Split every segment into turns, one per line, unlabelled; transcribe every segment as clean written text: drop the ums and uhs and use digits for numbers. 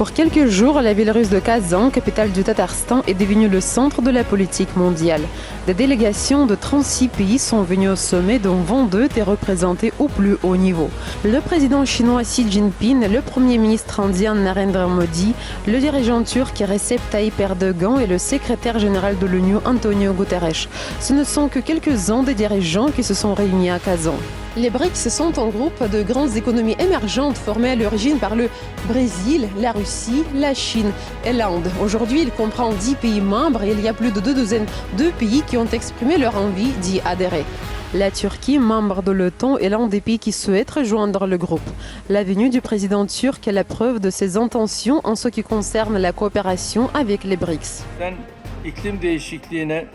Pour quelques jours, la ville russe de Kazan, capitale du Tatarstan, est devenue le centre de la politique mondiale. Des délégations de 36 pays sont venues au sommet, dont 22 étaient représentés au plus haut niveau. Le président chinois Xi Jinping, le premier ministre indien Narendra Modi, le dirigeant turc Recep Tayyip Erdogan et le secrétaire général de l'ONU Antonio Guterres. Ce ne sont que quelques-uns des dirigeants qui se sont réunis à Kazan. Les BRICS sont un groupe de grandes économies émergentes formées à l'origine par le Brésil, la Russie, la Chine et l'Inde. Aujourd'hui, il comprend 10 pays membres et il y a plus de 2 douzaines de pays qui ont exprimé leur envie d'y adhérer. La Turquie, membre de l'OTAN, est l'un des pays qui souhaite rejoindre le groupe. La venue du président turc est la preuve de ses intentions en ce qui concerne la coopération avec les BRICS.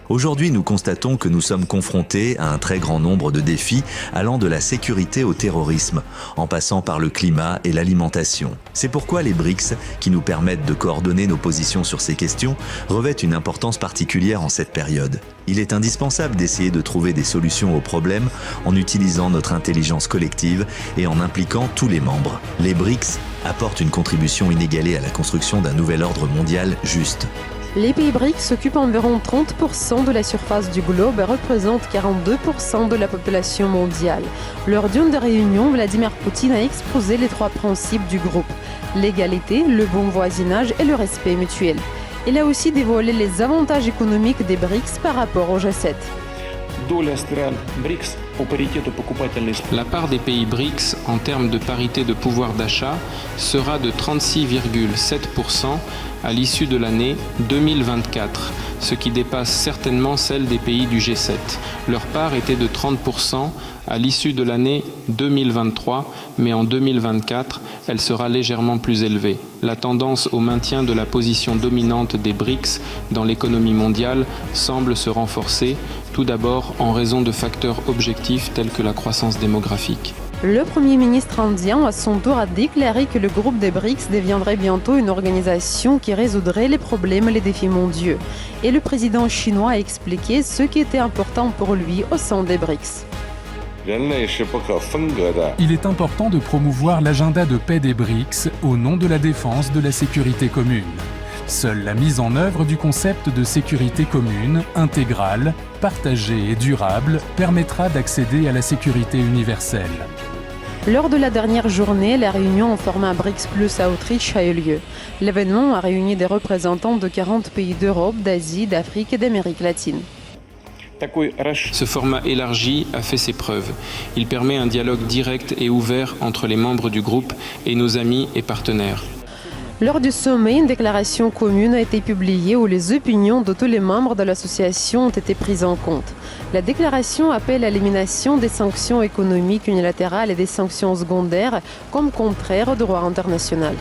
Aujourd'hui, nous constatons que nous sommes confrontés à un très grand nombre de défis allant de la sécurité au terrorisme, en passant par le climat et l'alimentation. C'est pourquoi les BRICS, qui nous permettent de coordonner nos positions sur ces questions, revêtent une importance particulière en cette période. Il est indispensable d'essayer de trouver des solutions aux problèmes en utilisant notre intelligence collective et en impliquant tous les membres. Les BRICS apportent une contribution inégalée à la construction d'un nouvel ordre mondial juste.
Les pays BRICS occupent environ 30% de la surface du globe et représentent 42% de la population mondiale. Lors d'une des réunions, Vladimir Poutine a exposé les 3 principes du groupe: l'égalité, le bon voisinage et le respect mutuel. Il a aussi dévoilé les avantages économiques des BRICS par rapport au G7.
La part des pays BRICS en termes de parité de pouvoir d'achat sera de 36,7% à l'issue de l'année 2024, ce qui dépasse certainement celle des pays du G7. Leur part était de 30% à l'issue de l'année 2023, mais en 2024, elle sera légèrement plus élevée. La tendance au maintien de la position dominante des BRICS dans l'économie mondiale semble se renforcer, tout d'abord en raison de facteurs objectifs tels que la croissance démographique.
Le Premier ministre indien, à son tour, a déclaré que le groupe des BRICS deviendrait bientôt une organisation qui résoudrait les problèmes et les défis mondiaux. Et le président chinois a expliqué ce qui était important pour lui au sein des BRICS.
Il est important de promouvoir l'agenda de paix des BRICS au nom de la défense de la sécurité commune. Seule la mise en œuvre du concept de sécurité commune, intégrale, partagée et durable permettra d'accéder à la sécurité universelle.
Lors de la dernière journée, la réunion en format BRICS Plus à Autriche a eu lieu. L'événement a réuni des représentants de 40 pays d'Europe, d'Asie, d'Afrique et d'Amérique latine.
Ce format élargi a fait ses preuves. Il permet un dialogue direct et ouvert entre les membres du groupe et nos amis et partenaires.
Lors du sommet, une déclaration commune a été publiée où les opinions de tous les membres de l'association ont été prises en compte. La déclaration appelle à l'élimination des sanctions économiques unilatérales et des sanctions secondaires comme contraires au droit international.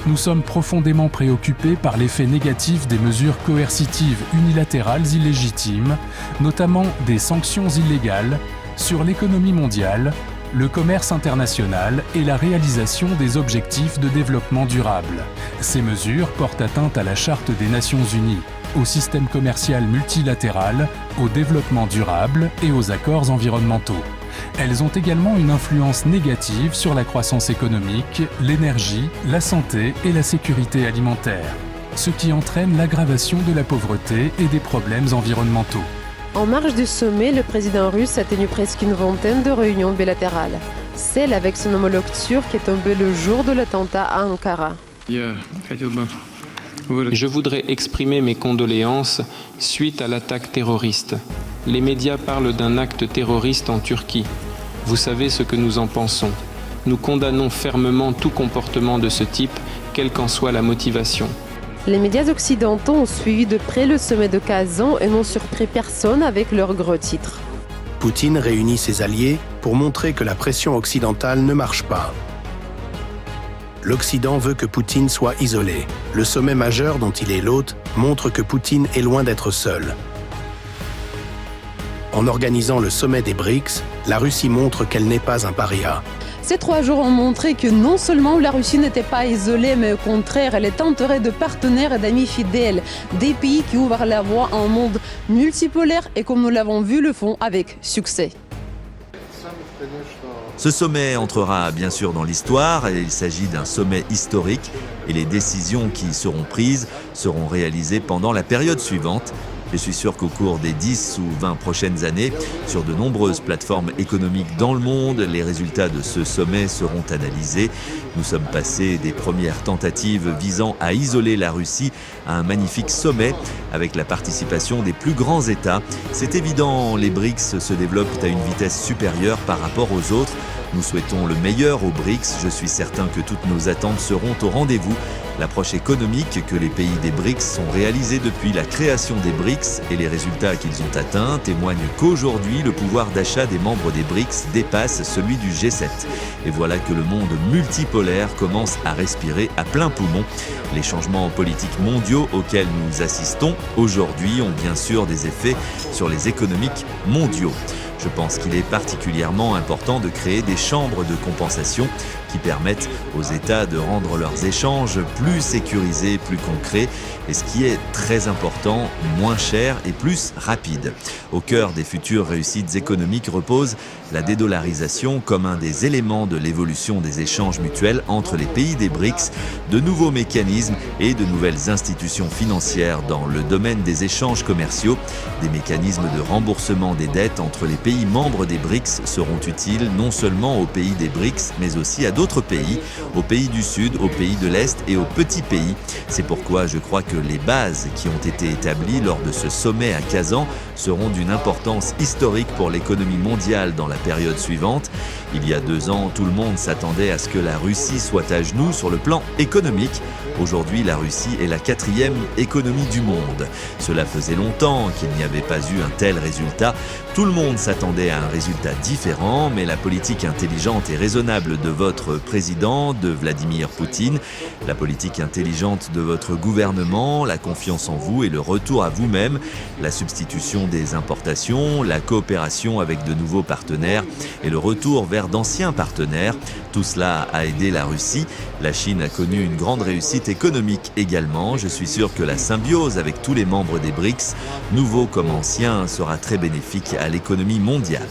Nous sommes profondément préoccupés par l'effet négatif des mesures coercitives unilatérales illégitimes, notamment des sanctions illégales, sur l'économie mondiale, le commerce international et la réalisation des objectifs de développement durable. Ces mesures portent atteinte à la Charte des Nations Unies, au système commercial multilatéral, au développement durable et aux accords environnementaux. Elles ont également une influence négative sur la croissance économique, l'énergie, la santé et la sécurité alimentaire, ce qui entraîne l'aggravation de la pauvreté et des problèmes environnementaux.
En marge du sommet, le président russe a tenu presque une vingtaine de réunions bilatérales. Celle avec son homologue turc est tombée le jour de l'attentat à Ankara.
Je voudrais exprimer mes condoléances suite à l'attaque terroriste. Les médias parlent d'un acte terroriste en Turquie. Vous savez ce que nous en pensons. Nous condamnons fermement tout comportement de ce type, quelle qu'en soit la motivation.
Les médias occidentaux ont suivi de près le sommet de Kazan et n'ont surpris personne avec leurs gros titres.
Poutine réunit ses alliés pour montrer que la pression occidentale ne marche pas. L'Occident veut que Poutine soit isolé. Le sommet majeur dont il est l'hôte montre que Poutine est loin d'être seul. En organisant le sommet des BRICS, la Russie montre qu'elle n'est pas un paria.
Ces 3 jours ont montré que non seulement la Russie n'était pas isolée, mais au contraire, elle est entourée de partenaires et d'amis fidèles, des pays qui ouvrent la voie à un monde multipolaire et comme nous l'avons vu le font avec succès.
Ce sommet entrera bien sûr dans l'histoire et il s'agit d'un sommet historique et les décisions qui seront prises seront réalisées pendant la période suivante. Je suis sûr qu'au cours des 10 ou 20 prochaines années, sur de nombreuses plateformes économiques dans le monde, les résultats de ce sommet seront analysés. Nous sommes passés des premières tentatives visant à isoler la Russie à un magnifique sommet avec la participation des plus grands États. C'est évident, les BRICS se développent à une vitesse supérieure par rapport aux autres. Nous souhaitons le meilleur aux BRICS. Je suis certain que toutes nos attentes seront au rendez-vous. L'approche économique que les pays des BRICS ont réalisée depuis la création des BRICS et les résultats qu'ils ont atteints témoignent qu'aujourd'hui, le pouvoir d'achat des membres des BRICS dépasse celui du G7. Et voilà que le monde multipolaire commence à respirer à plein poumon. Les changements politiques mondiaux auxquels nous assistons aujourd'hui ont bien sûr des effets sur les économiques mondiaux. Je pense qu'il est particulièrement important de créer des chambres de compensation qui permettent aux États de rendre leurs échanges plus sécurisés, plus concrets et ce qui est très important, moins cher et plus rapide. Au cœur des futures réussites économiques repose la dédollarisation comme un des éléments de l'évolution des échanges mutuels entre les pays des BRICS, de nouveaux mécanismes et de nouvelles institutions financières dans le domaine des échanges commerciaux. Des mécanismes de remboursement des dettes entre les pays membres des BRICS seront utiles non seulement aux pays des BRICS, mais aussi à d'autres pays, aux pays du Sud, aux pays de l'Est et aux petits pays. C'est pourquoi je crois que les bases qui ont été établies lors de ce sommet à Kazan seront d'une importance historique pour l'économie mondiale dans la période suivante. Il y a 2 ans, tout le monde s'attendait à ce que la Russie soit à genoux sur le plan économique. Aujourd'hui, la Russie est la 4e économie du monde. Cela faisait longtemps qu'il n'y avait pas eu un tel résultat. Tout le monde s'attendait à un résultat différent, mais la politique intelligente et raisonnable de votre président, de Vladimir Poutine, la politique intelligente de votre gouvernement, la confiance en vous et le retour à vous-même, la substitution des importations, la coopération avec de nouveaux partenaires et le retour vers d'anciens partenaires, tout cela a aidé la Russie. La Chine a connu une grande réussite économique également. Je suis sûr que la symbiose avec tous les membres des BRICS, nouveaux comme anciens, sera très bénéfique à l'économie mondiale.